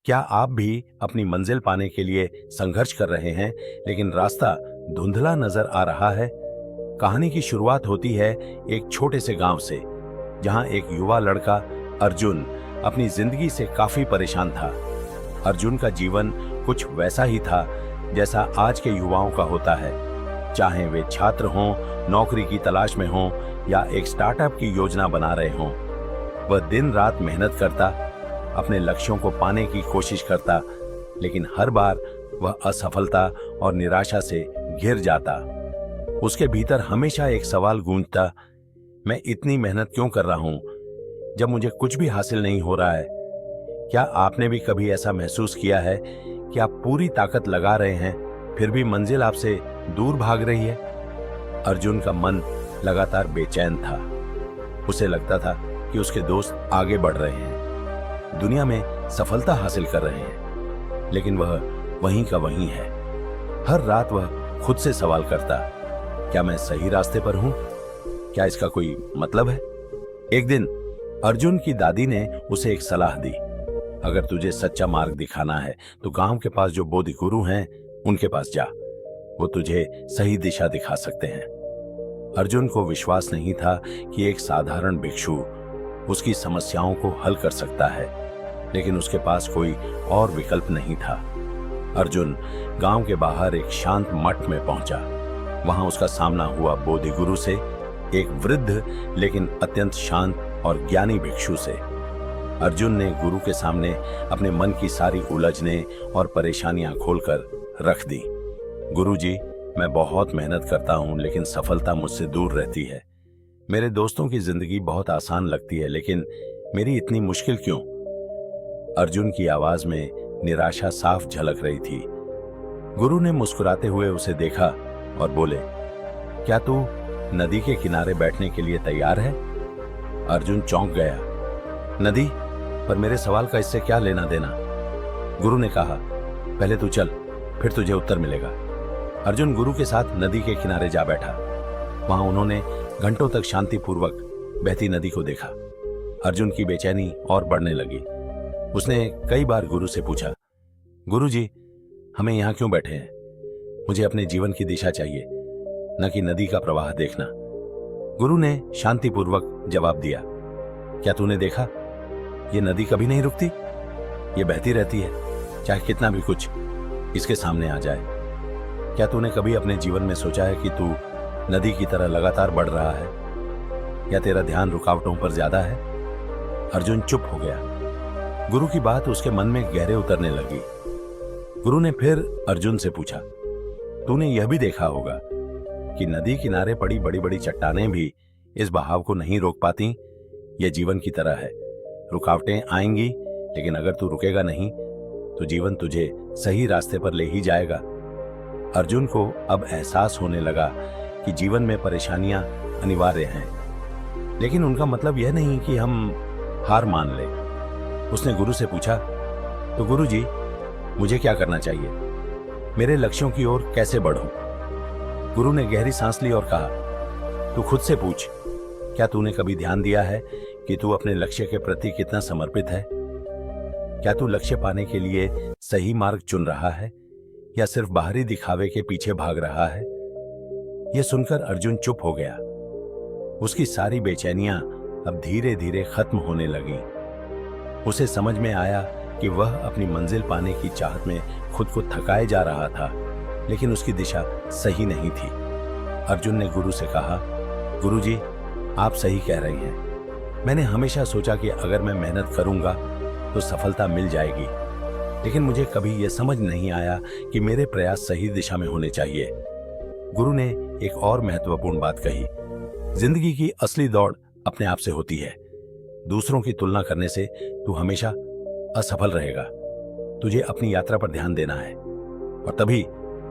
क्या आप भी अपनी मंजिल पाने के लिए संघर्ष कर रहे हैं, लेकिन रास्ता धुंधला नजर आ रहा है? कहानी की शुरुआत होती है एक छोटे से गांव से, जहां एक युवा लड़का अर्जुन अपनी जिंदगी से काफी परेशान था। अर्जुन का जीवन कुछ वैसा ही था जैसा आज के युवाओं का होता है, चाहे वे छात्र हों, नौकरी की तलाश में हों या एक स्टार्टअप की योजना बना रहे हों। वह दिन रात मेहनत करता, अपने लक्ष्यों को पाने की कोशिश करता, लेकिन हर बार वह असफलता और निराशा से घिर जाता। उसके भीतर हमेशा एक सवाल गूंजता, मैं इतनी मेहनत क्यों कर रहा हूं जब मुझे कुछ भी हासिल नहीं हो रहा है? क्या आपने भी कभी ऐसा महसूस किया है कि आप पूरी ताकत लगा रहे हैं, फिर भी मंजिल आपसे दूर भाग रही है? अर्जुन का मन लगातार बेचैन था। उसे लगता था कि उसके दोस्त आगे बढ़ रहे हैं, दुनिया में सफलता हासिल कर रहे हैं, लेकिन वह वहीं का वहीं है। हर रात वह खुद से सवाल करता, क्या मैं सही रास्ते पर हूं? क्या इसका कोई मतलब है? एक दिन अर्जुन की दादी ने उसे एक सलाह दी, अगर तुझे सच्चा मार्ग दिखाना है तो गांव के पास जो बोधि गुरु हैं उनके पास जा, वो तुझे सही दिशा दिखा सकते हैं। अर्जुन को विश्वास नहीं था कि एक साधारण भिक्षु उसकी समस्याओं को हल कर सकता है, लेकिन उसके पास कोई और विकल्प नहीं था। अर्जुन गांव के बाहर एक शांत मठ में पहुंचा। वहां उसका सामना हुआ बोधि गुरु से, एक वृद्ध लेकिन अत्यंत शांत और ज्ञानी भिक्षु से। अर्जुन ने गुरु के सामने अपने मन की सारी उलझने और परेशानियां खोलकर रख दी। गुरुजी, मैं बहुत मेहनत करता हूं, लेकिन सफलता मुझसे दूर रहती है। मेरे दोस्तों की जिंदगी बहुत आसान लगती है, लेकिन मेरी इतनी मुश्किल क्यों? अर्जुन की आवाज में निराशा साफ झलक रही थी। गुरु ने मुस्कुराते हुए उसे देखा और बोले, क्या तू नदी के किनारे बैठने के लिए तैयार है? अर्जुन चौंक गया। नदी? पर मेरे सवाल का इससे क्या लेना देना? गुरु ने कहा, पहले तू चल, फिर तुझे उत्तर मिलेगा। अर्जुन गुरु के साथ नदी के किनारे जा बैठा। वहां उन्होंने घंटों तक शांतिपूर्वक बहती नदी को देखा। अर्जुन की बेचैनी और बढ़ने लगी। उसने कई बार गुरु से पूछा, गुरुजी, हमें यहां क्यों बैठे हैं? मुझे अपने जीवन की दिशा चाहिए, न कि नदी का प्रवाह देखना। गुरु ने शांतिपूर्वक जवाब दिया, क्या तूने देखा? ये नदी कभी नहीं रुकती, ये बहती रहती है, चाहे कितना भी कुछ इसके सामने आ जाए। क्या तूने कभी अपने जीवन में सोचा है कि तू नदी की तरह लगातार बढ़ रहा है, या तेरा ध्यान रुकावटों पर ज्यादा है? अर्जुन चुप हो गया। गुरु की बात उसके मन में गहरे उतरने लगी। गुरु ने फिर अर्जुन से पूछा, तूने यह भी देखा होगा कि नदी किनारे पड़ी बड़ी बड़ी चट्टानें भी इस बहाव को नहीं रोक पाती? यह जीवन की तरह है, रुकावटें आएंगी, लेकिन अगर तू रुकेगा नहीं तो जीवन तुझे सही रास्ते पर ले ही जाएगा। अर्जुन को अब एहसास होने लगा कि जीवन में परेशानियां अनिवार्य हैं, लेकिन उनका मतलब यह नहीं कि हम हार मान लें। उसने गुरु से पूछा, तो गुरुजी, मुझे क्या करना चाहिए? मेरे लक्ष्यों की ओर कैसे बढ़ूं? गुरु ने गहरी सांस ली और कहा, तू खुद से पूछ, क्या तूने कभी ध्यान दिया है कि तू अपने लक्ष्य के प्रति कितना समर्पित है? क्या तू लक्ष्य पाने के लिए सही मार्ग चुन रहा है, या सिर्फ बाहरी दिखावे के पीछे भाग रहा है? यह सुनकर अर्जुन चुप हो गया। उसकी सारी बेचैनियां अब धीरे धीरे खत्म होने लगी। उसे समझ में आया कि वह अपनी मंजिल पाने की चाहत में खुद को थकाए जा रहा था, लेकिन उसकी दिशा सही नहीं थी। अर्जुन ने गुरु से कहा, गुरुजी, आप सही कह रही हैं। मैंने हमेशा सोचा कि अगर मैं मेहनत करूंगा तो सफलता मिल जाएगी, लेकिन मुझे कभी यह समझ नहीं आया कि मेरे प्रयास सही दिशा में होने चाहिए। गुरु ने एक और महत्वपूर्ण बात कही, जिंदगी की असली दौड़ अपने आप से होती है। दूसरों की तुलना करने से तू हमेशा असफल रहेगा। तुझे अपनी यात्रा पर ध्यान देना है, और तभी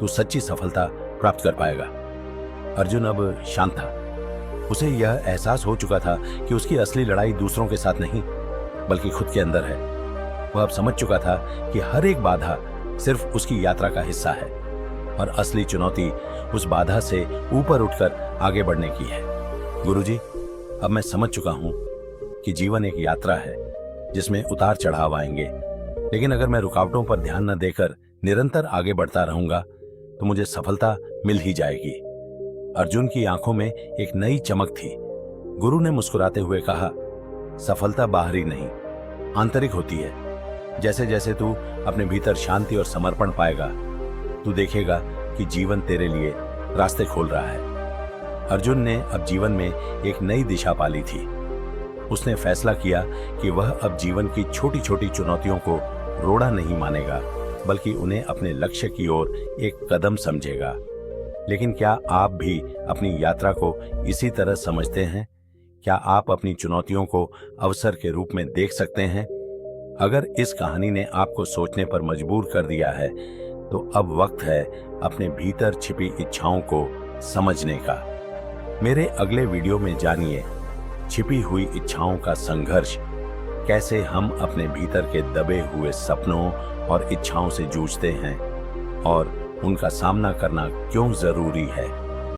तू सच्ची सफलता प्राप्त कर पाएगा। अर्जुन अब शांत था। उसे यह एहसास हो चुका था कि उसकी असली लड़ाई दूसरों के साथ नहीं, बल्कि खुद के अंदर है। वह अब समझ चुका था कि हर एक बाधा सिर्फ उसकी यात्रा का हिस्सा है, और असली चुनौती उस बाधा से ऊपर उठकर आगे बढ़ने की है। गुरुजी, अब मैं समझ चुका हूं कि जीवन एक यात्रा है जिसमें उतार चढ़ाव आएंगे, लेकिन अगर मैं रुकावटों पर ध्यान न देकर निरंतर आगे बढ़ता रहूंगा तो मुझे सफलता मिल ही जाएगी। अर्जुन की आंखों में एक नई चमक थी। गुरु ने मुस्कुराते हुए कहा, सफलता बाहरी नहीं, आंतरिक होती है। जैसे जैसे तू अपने भीतर शांति और समर्पण पाएगा, तू देखेगा कि जीवन तेरे लिए रास्ते खोल रहा है। अर्जुन ने अब जीवन में एक नई दिशा पाली थी। उसने फैसला किया कि वह अब जीवन की छोटी छोटी चुनौतियों को रोड़ा नहीं मानेगा, बल्कि उन्हें अपने लक्ष्य की ओर एक कदम समझेगा। लेकिन क्या आप भी अपनी यात्रा को इसी तरह समझते हैं? क्या आप अपनी चुनौतियों को अवसर के रूप में देख सकते हैं? अगर इस कहानी ने आपको सोचने पर मजबूर कर दिया है, तो अब वक्त है अपने भीतर छिपी इच्छाओं को समझने का। मेरे अगले वीडियो में जानिए छिपी हुई इच्छाओं का संघर्ष, कैसे हम अपने भीतर के दबे हुए सपनों और इच्छाओं से जूझते हैं और उनका सामना करना क्यों जरूरी है।